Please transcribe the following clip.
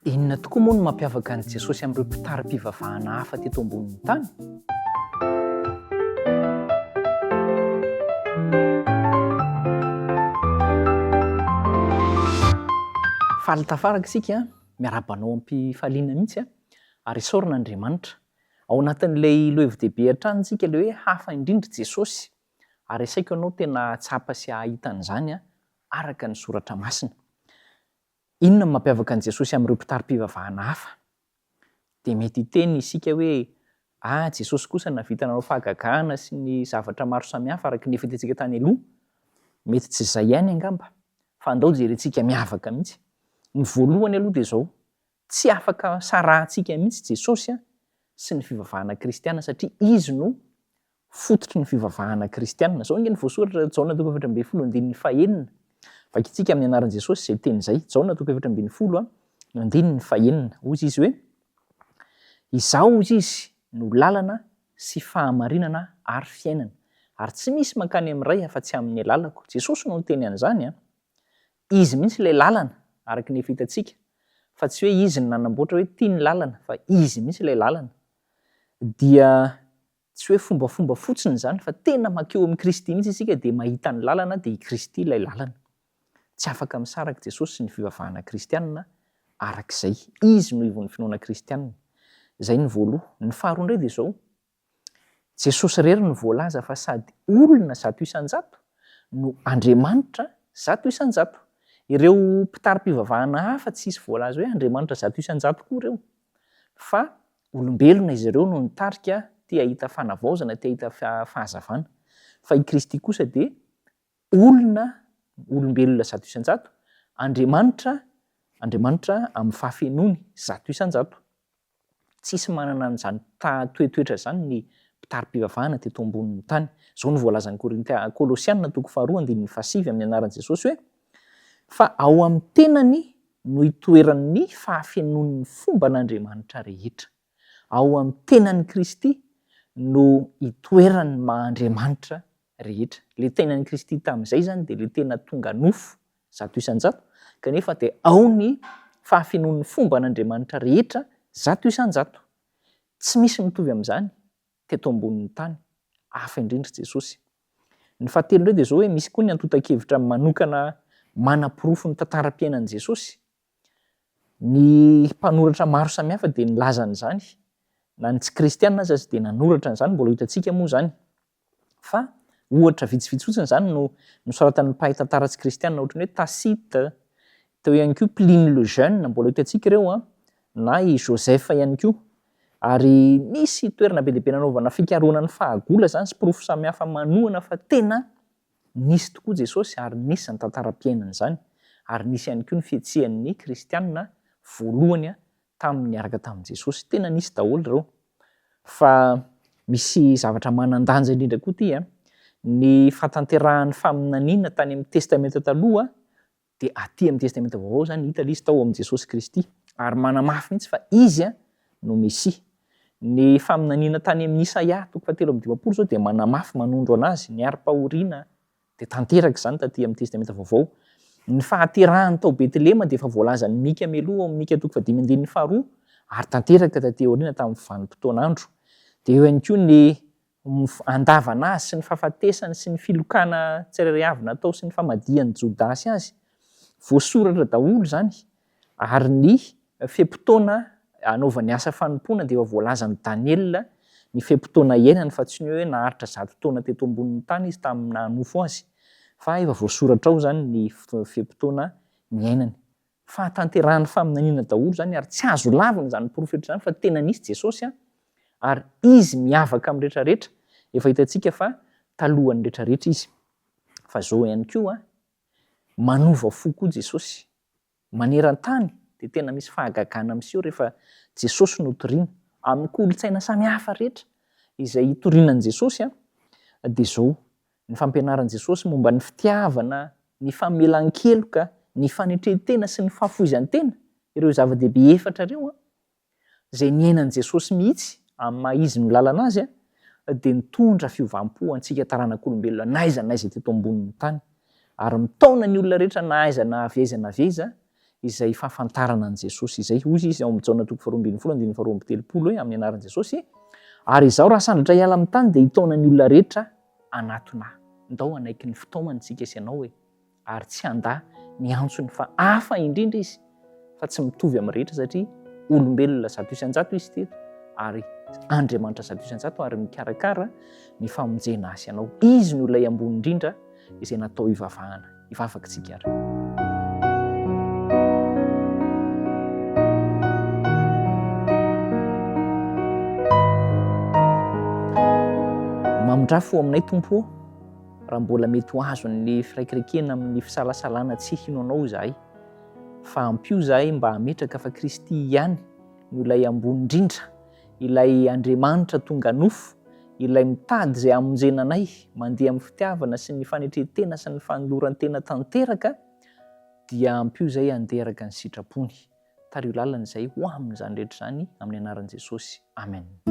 Inona tokoa moa no mampiavaka an'i Jesosy amin'ireo mpitari-pivavahana hafa teto ambonin'ny tany? Faly tafaraka isika miarabanao am-pifaliana mihitsy ary isaorana Andriamanitra. Ao anatin'ilay lohavi-dehibe hatrany isika ilay hoe hafa indrindra Jesosy, ary asaiko ianao tena tsapa sy ahita an'izany araka ny soratra masina. Inona no mampiavaka an'i Jesosy amin'ireo mpitari-pivavahana hafa? Dia mety hiteny isika hoe Jesosy kosa nahavita nanao fahagagahana sy ny zavatra maro samihafa araka ny efa hitantsika tany aloha. Mety tsy izay ihany angamba, fa andao jerentsika miavaka mihitsy. Ny voalohany aloha dia izao, tsy afaka sarahantsika mihitsy Jesosy sy ny fivavahana kristiana satria izy no fototry ny fivavahana kristiana. Izao ange ny voasoratra Jaona 4:20. Vakitsika amin'ny anaran'i Jesosy izay teny izay, Jaona 4:20, hoy izy hoe: izaho hoy izy no lalana sy fahamarinana ary fiainana, ary tsy misy mankany amin'iray afa-tsy amin'ny lalako. Jesosy no niteny an'izany. Izy mihitsy ilay lalana araka ny efa hitantsika, fa tsy hoe izy no nanamboatra hoe ity ny lalana, fa izy mihitsy ilay lalana. Dia tsy hoe fombafomba fotsiny izany, fa tena mankeo amin'ny Kristy mihitsy isika dia mahita ny lalana, dia i Kristy ilay lalana. Tsy afaka misaraka Jesosy sy ny fivavahana kristiana arak'izay. Izy no ivon'ny finoana kristiana. Izay ny voaloha. Ny faharoa indray dia izao, Jesosy irery no voalaza fa sady olona zato isan-jato no Andriamanitra zato isan-jato. Ireo mpitari-pivavahana hafa tsy isy voalaza hoe Andriamanitra zato isan-jato koa ireo, fa olombelona izy ireo no nitarika tia hahita fanavaozana, tia hahita fahazavana. Fa i Kristy kosa dia olombelona zato isan-jato, Andriamanitra amin'ny fahafenony zato isan-jato. Tsisy manana an'izany toetoetra izany ny mpitari-pivavahana teto ambonin'ny tany. Izao no voalazan'ny Kolosianina 2:7 amin'ny anaran'i Jesosy hoe: fa ao amin'ny tenany no itoeran'ny fahafenon'ny fomban'Andriamanitra rehetra. Ao amin'ny tenan'i Kristy no itoeran'ny maha-Andriamanitra rehetra. Ilay tenan'i Kristy tamin'izay zany dia ilay tena tonga nofo zato isan-jato, kanefa dia ao ny fahafenon'ny fomban'Andriamanitra rehetra zato isan-jato. Tsy misy mitovy amin'izany teto ambonin'ny tany. Hafa indrindra Jesosy. Ny fahatelo indray dia izao hoe misy koa ny antota-kevitra manokana manam-porofo ny tantaram-piainan'i Jesosy. Ny mpanoratra maro samihafa dia nilaza an'izany. Na ny tsy kristiana aza dia nanoratra an'izany, mbola hitantsika moa izany. Fa ohatra vitsivitsy fotsiny izany no nosoratan'ny mpahay tantara tsy kristiana ohatran'ny hoe Tacite, teo ihany koa Pline le Jeune, mbola hitantsika ireo, na i Joseph ihany koa. Ary misy toerana be dia be nanaovana fikarohana ny fahagola izany sy porofo samihafa manohana fa tena nisy tokoa Jesosy ary nisy ny tantaram-piainana izany. Ary nisy ihany koa ny fietsehan'ny kristiana voalohany niaraka tamin'i Jesosy. Tena nisy daholo ireo. Fa misy zavatra manan-danja indrindra koa ity, ny fahatanterahan'ny faminaniana tany amin'ny testamenta taloha dia aty amin'ny testamenta vaovao zany hita ilay izy tao amin'i Jesosy Kristy. Ary manamafy mihitsy fa izy no Mesia. Ny faminaniana tany amin'ny Isaia 7:20 zao dia manamafy manondro anazy. Ny arim-pahoriana dia tanteraka izany taty amin'ny testamenta vaovao. Ny fahaterahany tao Betlehema dia efa voalazan'ny Mika mialoha amin'ny Mika 5:2 ary tanteraka taty aoriana tamin'ny vanim-potoan'andro. Dia eo ihany koa ny andavanazy sy ny fahafatesany sy ny filokana tsirairay avy natao sy ny famadihan'ny Jodasy azy. Voasoratra daholo izany. Ary ny fe-potoana anaovan'ny asa fanompoana dia efa voalazan'i Daniel ny fe-potoana iainany, fa tsy ny hoe naharitra 100 taona teto ambonin'ny tany izy tamin'ny nahanofo azy, fa efa voasoratra ao zany ny fe-potoana iainany. Fahatanterahan'ny faminaniana daholo zany ary tsy azo lavina izany profetra izany fa tena nisy Jesosy ary izy miavaka amin'ny rehetrarehetra. Efa hitantsika fa talohan'ny rehetrarehetra izy. Fa izao ihany koa manova fo koa Jesosy. Maneran-tany dia tena misy fahagagana miseho rehefa Jesosy no toriana. Amin'ny kolontsaina samihafa rehetra izay hitorinan'i Jesosy dia izao ny fampianaran'i Jesosy momba ny fitiavana, ny famelan-keloka, ny fanetretena sy ny fahafoizan-tena, ireo zava-dehibe efatra ireo izay niainan'i Jesosy mihitsy amin'ny maha izy no lalana azy dia nitondra fiovampo antsika taranak'olombelona n'aiza n'aiza teto ambonin'ny tany. Ary mitaona ny olona rehetra na aiza na aveza izay fahafantarana an' Jesosy izay. Hoy izy ao amin'ny Jaona 4:20-20 hoe amin'ny anaran' Jesosy, ary izaho raha sandratra hiala amin'ny tany dia hitaona ny olona rehetra anatona. Ndao anaiky ny fitaomantsika sy ianao ary tsy handà ny antsony fa hafa indrindra izy fa tsy mitovy amin'ny rehetra satria olombelona zato isan-jato izy teto ary Andriamanitra zato isan-jato ary mikarakara ny famonjena azy ianao. Izy no ilay ambony indrindra izay natao hivavahana. Hivavaka tsika ary. Mamondrafo aminay Tompo, raha mbola mety ho azo ny firaikiraikena amin'ny fisalasalana tsy hino anao izahay, fa ampio izahay mba hametraka fa Kristy ihany no ilay ambony indrindra, ilay Andriamanitra tonga nofo, ilay mitady izay hamonjena anay mandeha amin'ny fitiavana sy ny fanetretena sy ny fanoloran-tena tanteraka, dia ampio izahay handeha araka ny sitrapony. Tario lalana izay ho amin'izany rehetra izany amin'ny anaran'i Jesosy. Amen.